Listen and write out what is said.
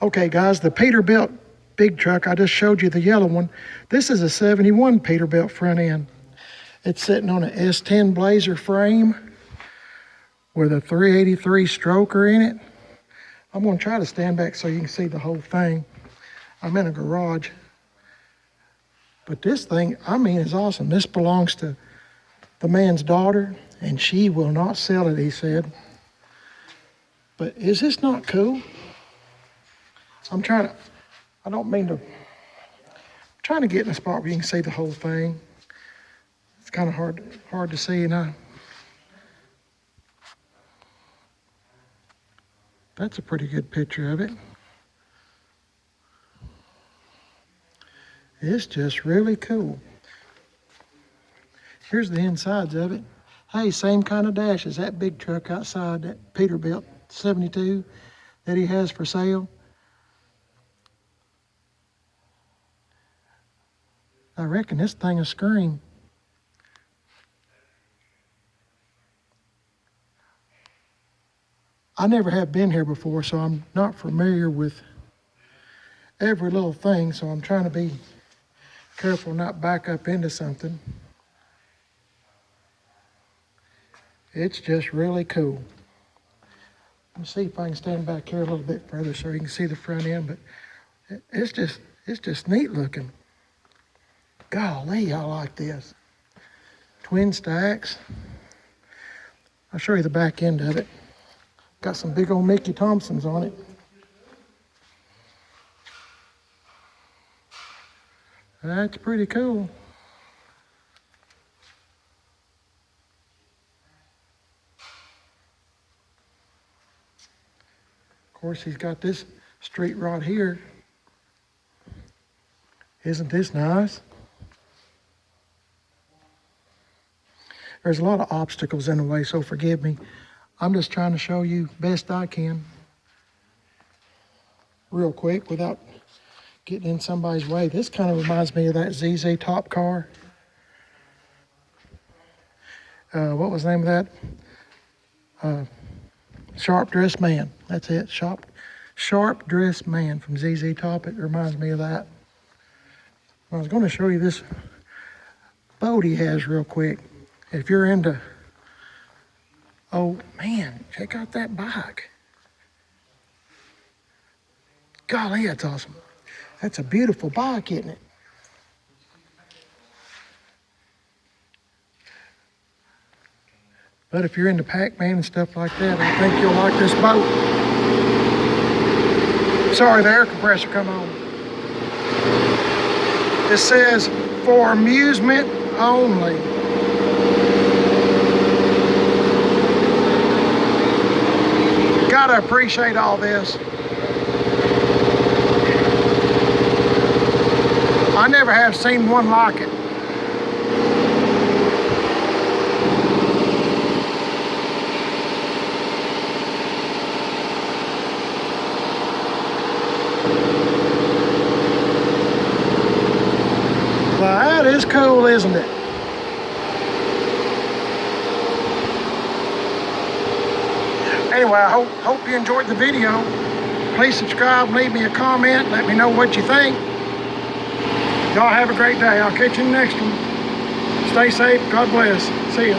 Okay guys, the Peterbilt big truck, I just showed you the yellow one. This is a 71 Peterbilt front end. It's sitting on an S10 Blazer frame with a 383 stroker in it. I'm gonna try to stand back so you can see the whole thing. I'm in a garage. But this thing, I mean, is awesome. This belongs to the man's daughter and she will not sell it, he said. But is this not cool? I'm trying to get in a spot where you can see the whole thing. It's kind of hard to see, and that's a pretty good picture of it. It's just really cool. Here's the insides of it. Hey, same kind of dash as that big truck outside, that Peterbilt 72 that he has for sale. I reckon this thing will scream. I never have been here before, so I'm not familiar with every little thing, so I'm trying to be careful not back up into something. It's just really cool. Let me see if I can stand back here a little bit further so you can see the front end, but it's just neat looking. Golly, I like this. Twin stacks. I'll show you the back end of it. Got some big old Mickey Thompsons on it. That's pretty cool. Of course, he's got this street rod here. Isn't this nice? There's a lot of obstacles in the way, so forgive me. I'm just trying to show you best I can real quick without getting in somebody's way. This kind of reminds me of that ZZ Top car. What was the name of that? Sharp Dressed Man. That's it. Sharp Dressed Man from ZZ Top. It reminds me of that. I was going to show you this boat he has real quick. If you're into, oh man, check out that bike. Golly, that's awesome. That's a beautiful bike, isn't it? But if you're into Pac-Man and stuff like that, I think you'll like this boat. Sorry, the air compressor come on. It says, for amusement only. Gotta appreciate all this. I never have seen one like it. Well, that is cool, isn't it? Anyway, I hope you enjoyed the video. Please subscribe, leave me a comment, let me know what you think. Y'all have a great day. I'll catch you in the next one. Stay safe. God bless. See ya.